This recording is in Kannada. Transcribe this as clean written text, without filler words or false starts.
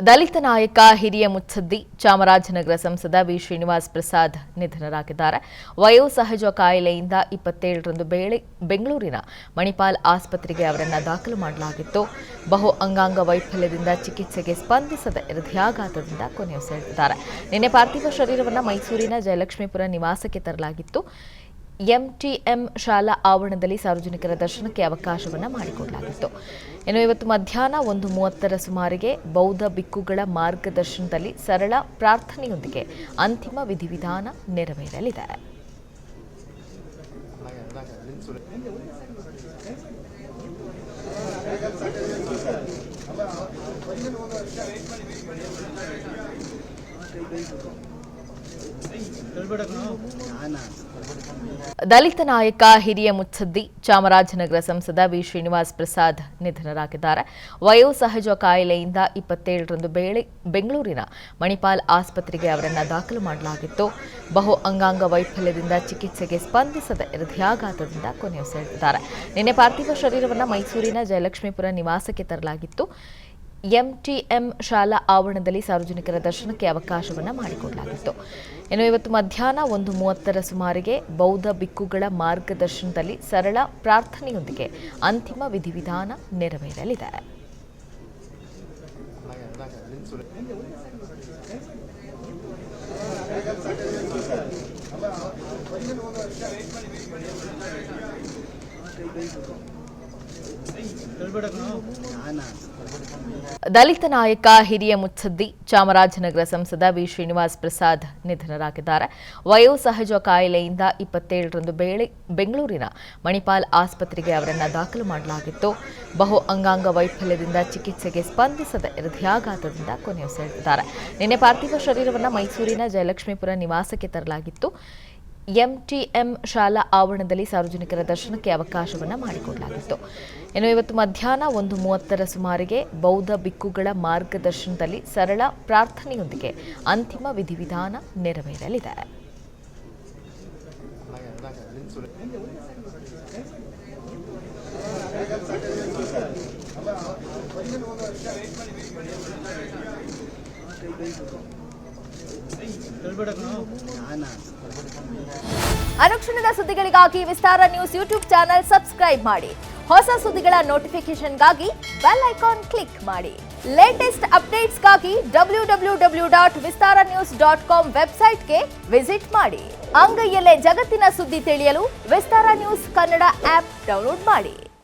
ದಲಿತ ನಾಯಕ ಹಿರಿಯ ಮುತ್ಸದ್ದಿ ಚಾಮರಾಜನಗರ ಸಂಸದ ವಿ ಶ್ರೀನಿವಾಸ್ ಪ್ರಸಾದ್ ನಿಧನರಾಗಿದ್ದಾರೆ. ವಯೋಸಹಜ ಕಾಯಿಲೆಯಿಂದ 27ರಂದು ಬೆಂಗಳೂರಿನ ಮಣಿಪಾಲ್ ಆಸ್ಪತ್ರೆಗೆ ಅವರನ್ನು ದಾಖಲು ಮಾಡಲಾಗಿತ್ತು. ಬಹು ಅಂಗಾಂಗ ವೈಫಲ್ಯದಿಂದ ಚಿಕಿತ್ಸೆಗೆ ಸ್ಪಂದಿಸದೆ ಹೃದಯಾಘಾತದಿಂದ ಕೊನೆಯುಸಿರೆಳೆದಿದ್ದಾರೆ. ನಿನ್ನೆ ಪಾರ್ಥಿವ ಶರೀರವನ್ನು ಮೈಸೂರಿನ ಜಯಲಕ್ಷ್ಮೀಪುರ ನಿವಾಸಕ್ಕೆ ತರಲಾಗಿತ್ತು. ಎಂಟಿಎಂ ಶಾಲಾ ಆವರಣದಲ್ಲಿ ಸಾರ್ವಜನಿಕರ ದರ್ಶನಕ್ಕೆ ಅವಕಾಶವನ್ನು ಮಾಡಿಕೊಡಲಾಗಿತ್ತು. ಇನ್ನು ಇವತ್ತು ಮಧ್ಯಾಹ್ನ 1:30 ಸುಮಾರಿಗೆ ಬೌದ್ಧ ಬಿಕ್ಕುಗಳ ಮಾರ್ಗದರ್ಶನದಲ್ಲಿ ಸರಳ ಪ್ರಾರ್ಥನೆಯೊಂದಿಗೆ ಅಂತಿಮ ವಿಧಿವಿಧಾನ ನೆರವೇರಲಿದೆ. ದಲಿತ ನಾಯಕ ಹಿರಿಯ ಮುತ್ಸದ್ದಿ ಚಾಮರಾಜನಗರ ಸಂಸದ ವಿ ಶ್ರೀನಿವಾಸ್ ಪ್ರಸಾದ್ ನಿಧನರಾಗಿದ್ದಾರೆ. ವಯೋಸಹಜ ಕಾಯಿಲೆಯಿಂದ 27ರಂದು ಬೆಂಗಳೂರಿನ ಮಣಿಪಾಲ್ ಆಸ್ಪತ್ರೆಗೆ ಅವರನ್ನು ದಾಖಲು ಮಾಡಲಾಗಿತ್ತು. ಬಹು ಅಂಗಾಂಗ ವೈಫಲ್ಯದಿಂದ ಚಿಕಿತ್ಸೆಗೆ ಸ್ಪಂದಿಸದೆ ಹೃದಯಾಘಾತದಿಂದ ಕೊನೆಯುಸಿರೆಳೆದಿದ್ದಾರೆ. ನಿನ್ನೆ ಪಾರ್ಥಿವ ಶರೀರವನ್ನು ಮೈಸೂರಿನ ಜಯಲಕ್ಷ್ಮೀಪುರ ನಿವಾಸಕ್ಕೆ ತರಲಾಗಿತ್ತು. ಎಂಟಿಎಂ ಶಾಲಾ ಆವರಣದಲ್ಲಿ ಸಾರ್ವಜನಿಕರ ದರ್ಶನಕ್ಕೆ ಅವಕಾಶವನ್ನು ಮಾಡಿಕೊಡಲಾಗಿತ್ತು. ಇನ್ನು ಇವತ್ತು ಮಧ್ಯಾಹ್ನ 1:30 ಸುಮಾರಿಗೆ ಬೌದ್ಧ ಬಿಕ್ಕುಗಳ ಮಾರ್ಗದರ್ಶನದಲ್ಲಿ ಸರಳ ಪ್ರಾರ್ಥನೆಯೊಂದಿಗೆ ಅಂತಿಮ ವಿಧಿವಿಧಾನ ನೆರವೇರಲಿದೆ. ದಲಿತ ನಾಯಕ ಹಿರಿಯ ಮುತ್ಸದ್ದಿ ಚಾಮರಾಜನಗರ ಸಂಸದ ವಿ ಶ್ರೀನಿವಾಸ್ ಪ್ರಸಾದ್ ನಿಧನರಾಗಿದ್ದಾರೆ. ವಯೋಸಹಜ ಕಾಯಿಲೆಯಿಂದ 27ರಂದು ಬೆಂಗಳೂರಿನ ಮಣಿಪಾಲ್ ಆಸ್ಪತ್ರೆಗೆ ಅವರನ್ನು ದಾಖಲು ಮಾಡಲಾಗಿತ್ತು. ಬಹು ಅಂಗಾಂಗ ವೈಫಲ್ಯದಿಂದ ಚಿಕಿತ್ಸೆಗೆ ಸ್ಪಂದಿಸದೆ ಹೃದಯಾಘಾತದಿಂದ ಕೊನೆಯುಸಿರೆಳೆದಿದ್ದಾರೆ. ನಿನ್ನೆ ಪಾರ್ಥಿವ ಶರೀರವನ್ನು ಮೈಸೂರಿನ ಜಯಲಕ್ಷ್ಮೀಪುರ ನಿವಾಸಕ್ಕೆ ತರಲಾಗಿತ್ತು. ಎಂಟಿಎಂ ಶಾಲಾ ಆವರಣದಲ್ಲಿ ಸಾರ್ವಜನಿಕರ ದರ್ಶನಕ್ಕೆ ಅವಕಾಶವನ್ನು ಮಾಡಿಕೊಡಲಾಗಿತ್ತು. ಇನ್ನು ಇವತ್ತು ಮಧ್ಯಾಹ್ನ 1:30 ಸುಮಾರಿಗೆ ಬೌದ್ಧ ಬಿಕ್ಕುಗಳ ಮಾರ್ಗದರ್ಶನದಲ್ಲಿ ಸರಳ ಪ್ರಾರ್ಥನೆಯೊಂದಿಗೆ ಅಂತಿಮ ವಿಧಿವಿಧಾನ ನೆರವೇರಲಿದೆ. ಅನುಕ್ಷಣದ ಸುದ್ದಿಗಳಿಗಾಗಿ ವಿಸ್ತಾರ ನ್ಯೂಸ್ ಯೂಟ್ಯೂಬ್ ಚಾನೆಲ್ ಸಬ್ಸ್ಕ್ರೈಬ್ ಮಾಡಿ. ಹೊಸ ಸುದ್ದಿಗಳ ನೋಟಿಫಿಕೇಶನ್ಗಾಗಿ ಬೆಲ್ ಐಕಾನ್ ಕ್ಲಿಕ್ ಮಾಡಿ. ಲೇಟೆಸ್ಟ್ ಅಪ್ಡೇಟ್ಸ್ಗಾಗಿ www.vistaranews.com ವೆಬ್ಸೈಟ್ಗೆ ವಿಸಿಟ್ ಮಾಡಿ. ಅಂಗೈಯಲ್ಲೇ ಜಗತ್ತಿನ ಸುದ್ದಿ ತಿಳಿಯಲು ವಿಸ್ತಾರ ನ್ಯೂಸ್ ಕನ್ನಡ ಆಪ್ ಡೌನ್ಲೋಡ್ ಮಾಡಿ.